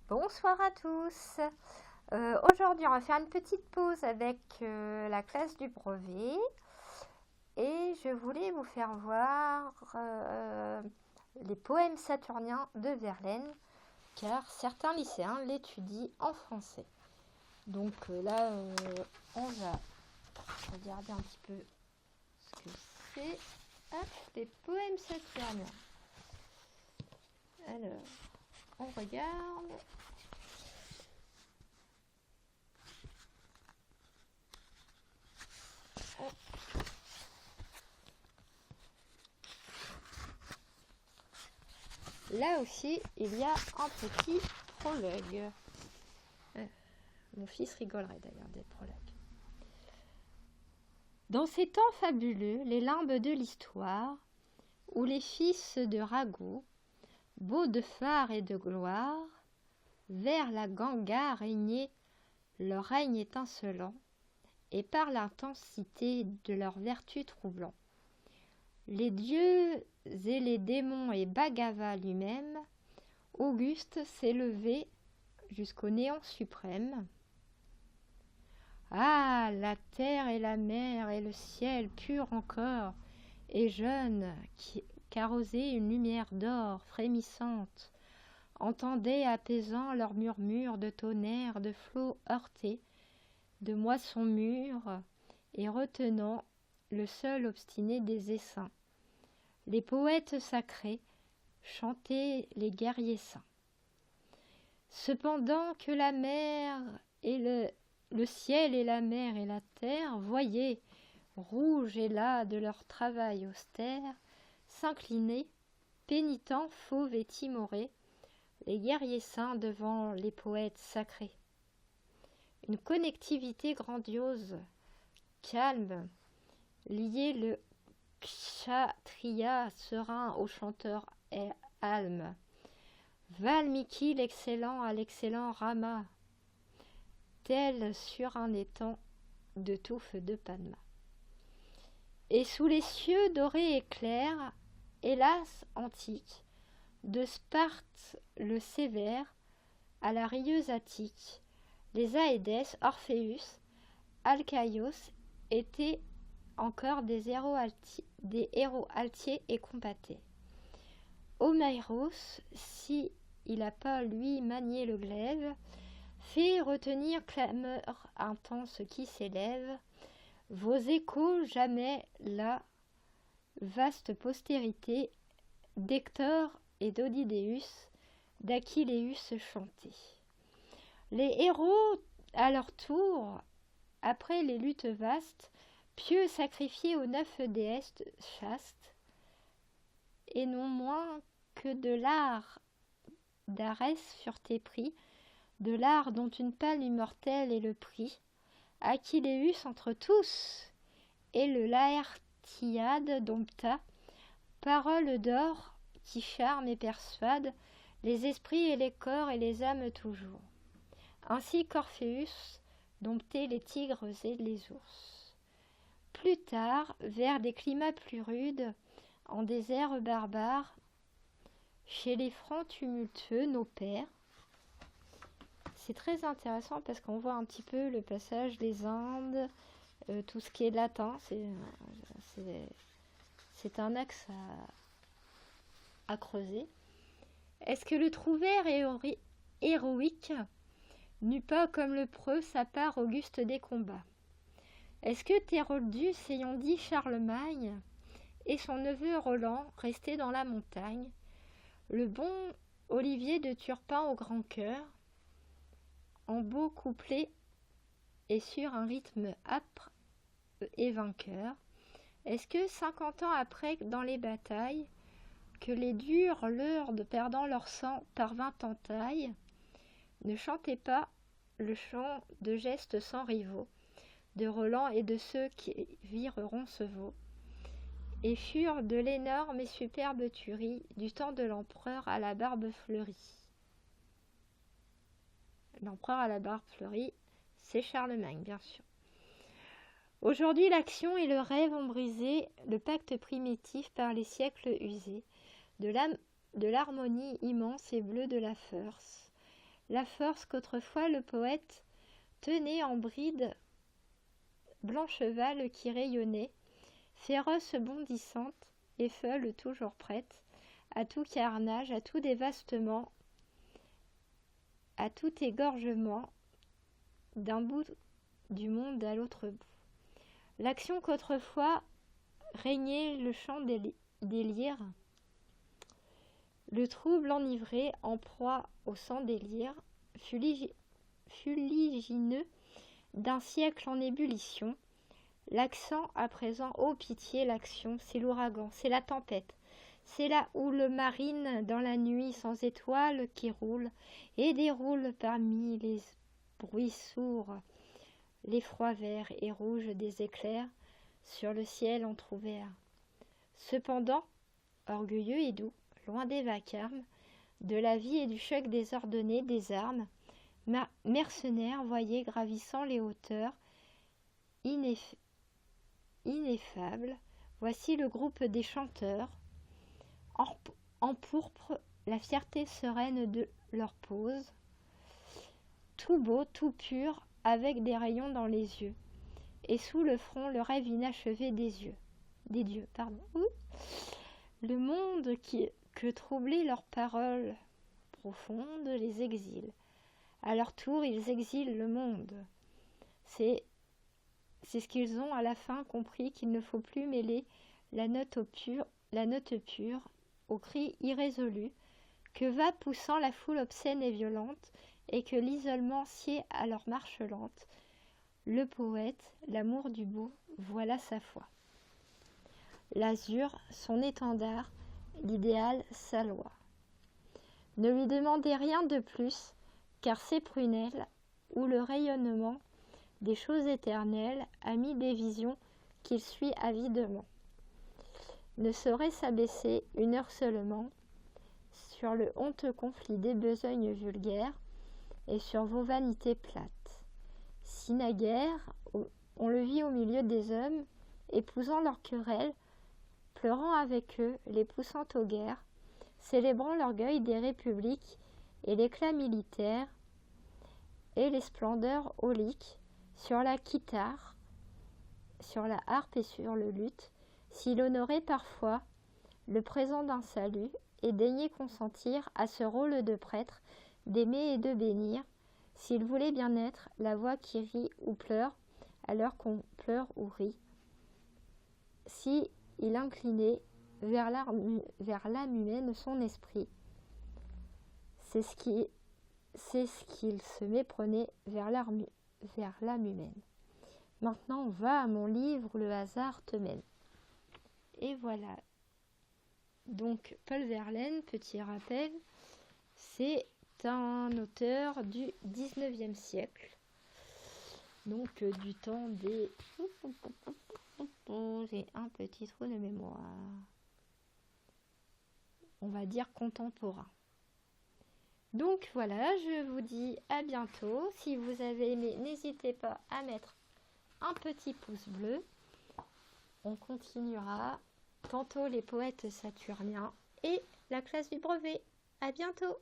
Bonsoir à tous. Aujourd'hui, on va faire une petite pause avec la classe du brevet et je voulais vous faire voir les poèmes saturniens de Verlaine car certains lycéens l'étudient en français. Donc là, on va regarder un petit peu ce que c'est. Hop, les poèmes saturniens. Alors, on regarde. Là aussi, il y a un petit prologue. Mon fils rigolerait d'ailleurs des prologues. Dans ces temps fabuleux, les limbes de l'histoire, où les fils de Rago, beaux de phare et de gloire, vers la Ganga régnaient leur règne étincelant, et par l'intensité de leur vertu troublant. Les dieux et les démons et Bhagava lui-même, Auguste s'élevait jusqu'au néant suprême. Ah, la terre et la mer et le ciel pur encore et jeune, qu'arrosait une lumière d'or frémissante, entendait apaisant leurs murmures de tonnerre, de flots heurtés, de moissons mûres, et retenant le seul obstiné des essaims. Les poètes sacrés chantaient les guerriers saints. Cependant que la mer et le ciel et la mer et la terre voyaient, rouges et las de leur travail austère, s'incliner, pénitents, fauves et timorés, les guerriers saints devant les poètes sacrés. Une connectivité grandiose, calme, liait le kshatriya serein au chanteur alme, Valmiki l'excellent à l'excellent Rama, tel sur un étang de touffes de Padma. Et sous les cieux dorés et clairs, hélas antique, de Sparte le sévère à la rieuse Attique, les Aédès, Orpheus, Alcaïos étaient encore des héros altiers et compatés. Homairos, si il a pas lui manié le glaive, fait retenir clameur intense qui s'élève, vos échos jamais la vaste postérité d'Hector et d'Odidéus, d'Achilléus chantaient. Les héros, à leur tour, après les luttes vastes, pieux sacrifiés aux 9 déesses chastes, et non moins que de l'art d'Arès furent épris, de l'art dont une palme immortelle est le prix, Achilléus entre tous, et le Laërtiade dompta, parole d'or qui charme et persuade les esprits et les corps et les âmes toujours. Ainsi qu'Orpheus domptait les tigres et les ours. Plus tard, vers des climats plus rudes, en déserts barbares, chez les francs tumultueux, nos pères. C'est très intéressant parce qu'on voit un petit peu le passage des Indes, tout ce qui est latin. C'est un axe à creuser. Est-ce que le trouvère héroïque n'eut pas comme le preux sa part auguste des combats? Est-ce que Théroldus, ayant dit Charlemagne, et son neveu Roland, resté dans la montagne, le bon Olivier de Turpin au grand cœur, en beau couplet et sur un rythme âpre et vainqueur, est-ce que 50 ans après, dans les batailles, que les durs lords perdant leur sang par 20 entailles, ne chantaient pas le chant de gestes sans rivaux, de Roland et de ceux qui virent Roncevaux, et furent de l'énorme et superbe tuerie du temps de l'empereur à la barbe fleurie. L'empereur à la barbe fleurie, c'est Charlemagne, bien sûr. Aujourd'hui, l'action et le rêve ont brisé le pacte primitif par les siècles usés, de l'harmonie immense et bleue de la force. la force qu'autrefois le poète tenait en bride Blancheval qui rayonnait, féroce bondissante et folle toujours prête à tout carnage, à tout dévastement, à tout égorgement d'un bout du monde à l'autre bout. L'action qu'autrefois régnait le chant des lyres, le trouble enivré en proie au sang des lyres, fuligineux d'un siècle en ébullition. L'accent à présent, ô pitié, l'action, c'est l'ouragan, c'est la tempête, c'est la houle marine dans la nuit sans étoiles qui roule et déroule parmi les bruits sourds, l'effroi vert et rouge des éclairs sur le ciel entr'ouvert. Cependant, orgueilleux et doux, loin des vacarmes, de la vie et du choc désordonné des armes, mercenaires voyaient gravissant les hauteurs ineffables, voici le groupe des chanteurs, en pourpre la fierté sereine de leur pose, tout beau, tout pur, avec des rayons dans les yeux, et sous le front le rêve inachevé des dieux. Le monde que troublaient leurs paroles profondes les exile. À leur tour, ils exilent le monde. C'est ce qu'ils ont à la fin compris, qu'il ne faut plus mêler la note pure au cri irrésolu que va poussant la foule obscène et violente, et que l'isolement sied à leur marche lente. Le poète, l'amour du beau, voilà sa foi. L'azur, son étendard, l'idéal, sa loi. Ne lui demandez rien de plus, car ses prunelles, où le rayonnement des choses éternelles a mis des visions qu'il suit avidement, ne saurait s'abaisser une heure seulement sur le honteux conflit des besognes vulgaires et sur vos vanités plates. Si naguère, on le vit au milieu des hommes, épousant leurs querelles, pleurant avec eux, les poussant aux guerres, célébrant l'orgueil des républiques et l'éclat militaire et les splendeurs auliques, sur la guitare, sur la harpe et sur le luth, s'il honorait parfois le présent d'un salut et daignait consentir à ce rôle de prêtre, d'aimer et de bénir, s'il voulait bien être la voix qui rit ou pleure, à l'heure qu'on pleure ou rit, si il inclinait vers l'âme humaine son esprit, c'est ce qu'il se méprenait vers l'âme humaine. Maintenant, on va à mon livre, le hasard te mène. Et voilà. Donc, Paul Verlaine, petit rappel, c'est un auteur du 19e siècle. Donc, du temps des... J'ai un petit trou de mémoire. On va dire contemporain. Donc voilà, je vous dis à bientôt. Si vous avez aimé, n'hésitez pas à mettre un petit pouce bleu. On continuera tantôt les poètes saturniens et la classe du brevet. À bientôt!